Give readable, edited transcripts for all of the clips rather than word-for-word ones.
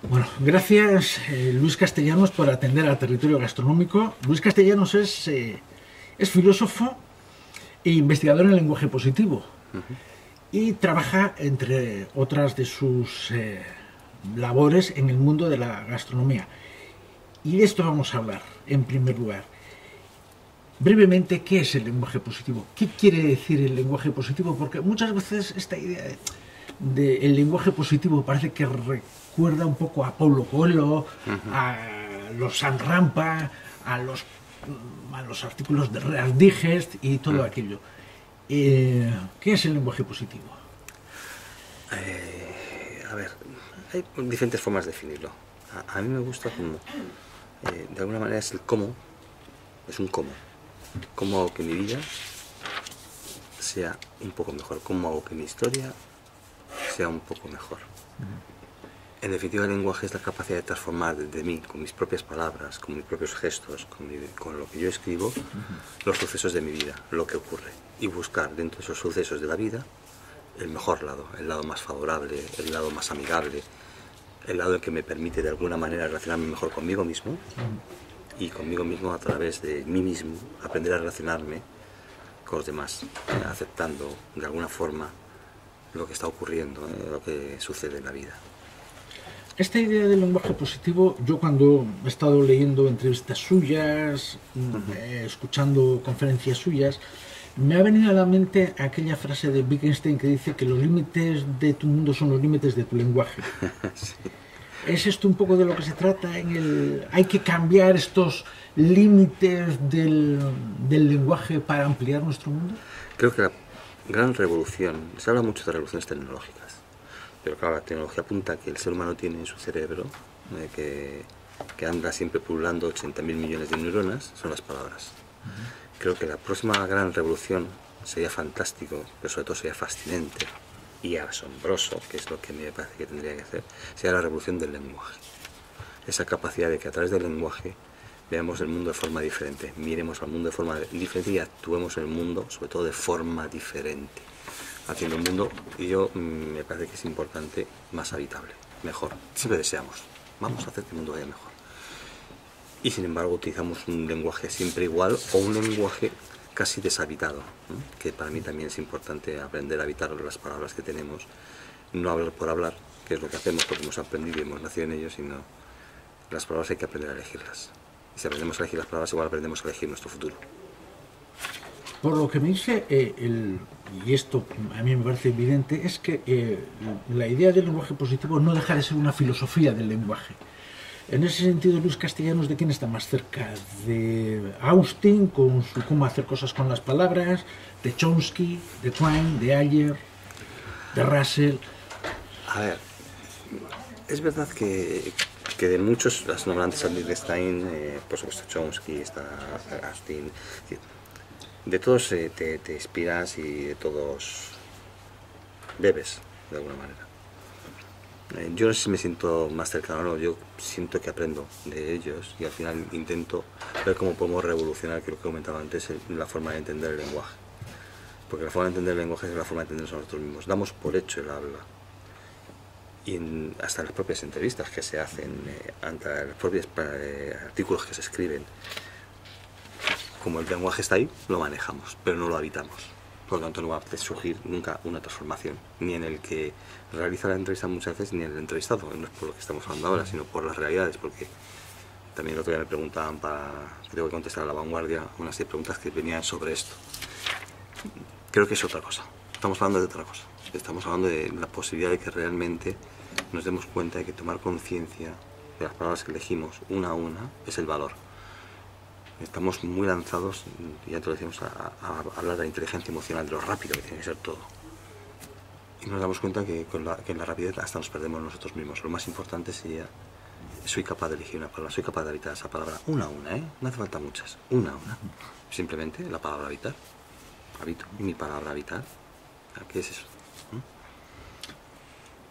Bueno, gracias Luis Castellanos por atender al territorio gastronómico. Luis Castellanos es filósofo e investigador en lenguaje positivo y trabaja, entre otras de sus labores, en el mundo de la gastronomía. Y de esto vamos a hablar, en primer lugar. Brevemente, ¿qué es el lenguaje positivo? ¿Qué quiere decir el lenguaje positivo? Porque muchas veces esta idea del lenguaje positivo parece que recuerda un poco a Paulo Coelho, a los San Rampa, a los artículos de Real Digest y todo aquello. ¿Qué es el lenguaje positivo? A ver, hay diferentes formas de definirlo. A mí me gusta como, de alguna manera es el cómo, es un cómo. Cómo hago que mi vida sea un poco mejor, cómo hago que mi historia sea un poco mejor. En definitiva, el lenguaje es la capacidad de transformar de mí, con mis propias palabras, con mis propios gestos, con lo que yo escribo, los sucesos de mi vida, lo que ocurre, y buscar dentro de esos sucesos de la vida el mejor lado, el lado más favorable, el lado más amigable, el lado que me permite de alguna manera relacionarme mejor conmigo mismo, y conmigo mismo a través de mí mismo, aprender a relacionarme con los demás, aceptando de alguna forma lo que está ocurriendo, lo que sucede en la vida. Esta idea del lenguaje positivo, yo cuando he estado leyendo entrevistas suyas, escuchando conferencias suyas, me ha venido a la mente aquella frase de Wittgenstein que dice que los límites de tu mundo son los límites de tu lenguaje. Sí. ¿Es esto un poco de lo que se trata? ¿Hay que cambiar estos límites del lenguaje para ampliar nuestro mundo? Creo que la gran revolución, se habla mucho de revoluciones tecnológicas, pero claro, la tecnología apunta a que el ser humano tiene en su cerebro, que anda siempre pululando 80.000 millones de neuronas, son las palabras. Creo que la próxima gran revolución sería fantástico, pero sobre todo sería fascinante y asombroso, que es lo que me parece que tendría que hacer, sería la revolución del lenguaje. Esa capacidad de que a través del lenguaje veamos el mundo de forma diferente, miremos al mundo de forma diferente y actuemos en el mundo, sobre todo de forma diferente, haciendo un mundo, y yo me parece que es importante, más habitable, mejor. Siempre deseamos, vamos a hacer que el mundo vaya mejor. Y sin embargo utilizamos un lenguaje siempre igual o un lenguaje casi deshabitado, ¿no? Que para mí también es importante aprender a habitar las palabras que tenemos, no hablar por hablar, que es lo que hacemos porque hemos aprendido y hemos nacido en ello, sino las palabras hay que aprender a elegirlas. Y si aprendemos a elegir las palabras, igual aprendemos a elegir nuestro futuro. Por lo que me dice, y esto a mí me parece evidente, es que la idea del lenguaje positivo no deja de ser una filosofía del lenguaje. En ese sentido, Luis Castellanos, ¿de quién está más cerca? ¿De Austin, con su cómo hacer cosas con las palabras? ¿De Chomsky, de Quine, de Ayer, de Russell? A ver, es verdad que de muchos, las nombrantes a Wittgenstein, por supuesto Chomsky, está Austin, de todos te inspiras y de todos bebes, de alguna manera. Yo no sé si me siento más cercano o no, yo siento que aprendo de ellos y al final intento ver cómo podemos revolucionar, que lo que comentaba antes, la forma de entender el lenguaje. Porque la forma de entender el lenguaje es la forma de entendernos a nosotros mismos. Damos por hecho el habla. Y hasta en las propias entrevistas que se hacen, ante los propios artículos que se escriben, como el lenguaje está ahí, lo manejamos, pero no lo habitamos. Por lo tanto, no va a surgir nunca una transformación, ni en el que realiza la entrevista muchas veces, ni en el entrevistado. No es por lo que estamos hablando ahora, sino por las realidades, porque también el otro día me preguntaban, tengo que contestar a La Vanguardia, unas 10 preguntas que venían sobre esto. Creo que es otra cosa, estamos hablando de otra cosa. Estamos hablando de la posibilidad de que realmente nos demos cuenta de que tomar conciencia de las palabras que elegimos una a una es el valor. Estamos muy lanzados, ya te lo decíamos, a hablar de la inteligencia emocional, de lo rápido que tiene que ser todo. Y nos damos cuenta que en la rapidez hasta nos perdemos nosotros mismos. Lo más importante sería, soy capaz de elegir una palabra, soy capaz de habitar esa palabra una a una, no hace falta muchas, una a una. Simplemente la palabra habitar, habito, y mi palabra habitar, ¿qué es eso?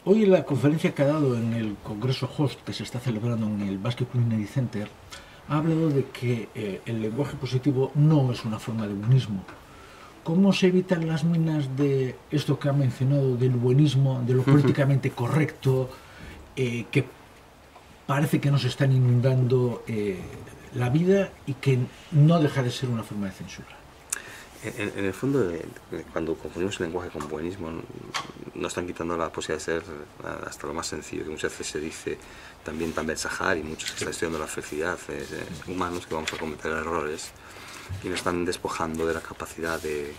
Hoy en la conferencia que ha dado en el Congreso Host, que se está celebrando en el Basque Culinary Center, ha hablado de que el lenguaje positivo no es una forma de buenismo. ¿Cómo se evitan las minas de esto que ha mencionado, del buenismo, de lo políticamente correcto, que parece que nos están inundando la vida y que no deja de ser una forma de censura. En el fondo, cuando confundimos el lenguaje con buenismo, nos están quitando la posibilidad de ser hasta lo más sencillo, que muchas veces se dice también Tambel Sahar y muchos que están estudiando la felicidad, humanos que vamos a cometer errores y nos están despojando de la capacidad de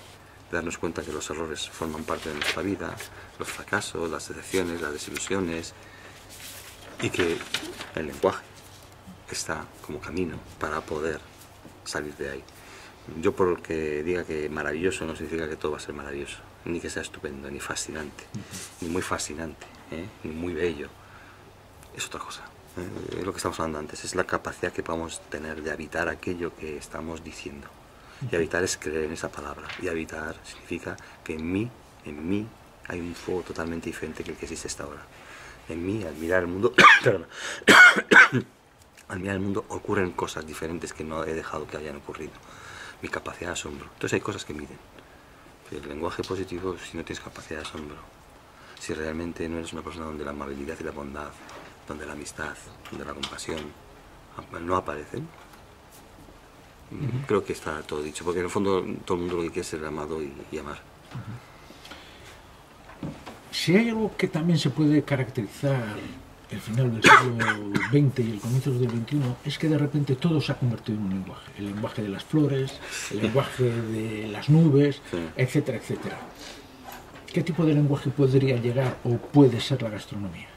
darnos cuenta que los errores forman parte de nuestra vida, los fracasos, las decepciones, las desilusiones, y que el lenguaje está como camino para poder salir de ahí. Yo por que diga que maravilloso no significa que todo va a ser maravilloso, ni que sea estupendo, ni fascinante, ni muy fascinante, ni muy bello. Es otra cosa. Es lo que estamos hablando antes, es la capacidad que podamos tener de habitar aquello que estamos diciendo. Y habitar es creer en esa palabra. Y habitar significa que en mí hay un fuego totalmente diferente que el que existe hasta ahora. En mí, al mirar el mundo, perdón, al mirar el mundo ocurren cosas diferentes que no he dejado que hayan ocurrido. Mi capacidad de asombro. Entonces hay cosas que miden. El lenguaje positivo, si no tienes capacidad de asombro, si realmente no eres una persona donde la amabilidad y la bondad, donde la amistad, donde la compasión no aparecen, creo que está todo dicho, porque en el fondo todo el mundo lo que quiere es ser amado y amar. Si hay algo que también se puede caracterizar el final del siglo XX y el comienzo del XXI, es que de repente todo se ha convertido en un lenguaje. El lenguaje de las flores, el lenguaje de las nubes, etcétera, etcétera. ¿Qué tipo de lenguaje podría llegar o puede ser la gastronomía?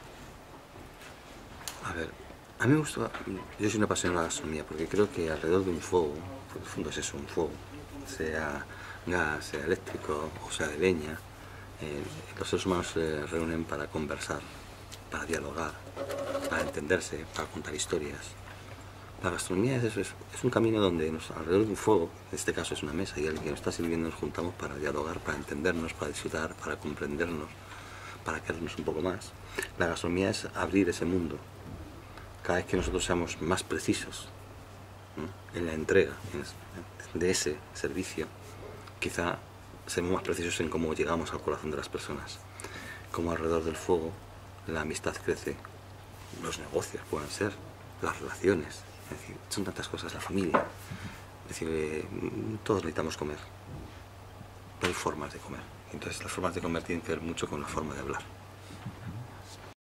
A ver, a mí me gusta, yo soy una apasionada de la gastronomía porque creo que alrededor de un fuego, porque en el fondo es eso, un fuego, sea gas, sea eléctrico o sea de leña, los seres humanos se reúnen para conversar, para dialogar, para entenderse, para contar historias. La gastronomía es eso, es un camino donde alrededor de un fuego, en este caso es una mesa y alguien que nos está sirviendo, nos juntamos para dialogar, para entendernos, para disfrutar, para comprendernos, para querernos un poco más. La gastronomía es abrir ese mundo. Cada vez que nosotros seamos más precisos, ¿no?, en la entrega de ese servicio, quizá seamos más precisos en cómo llegamos al corazón de las personas. Como alrededor del fuego la amistad crece, los negocios pueden ser, las relaciones, es decir, son tantas cosas, la familia. Es decir, todos necesitamos comer, pero hay formas de comer. Entonces las formas de comer tienen que ver mucho con la forma de hablar.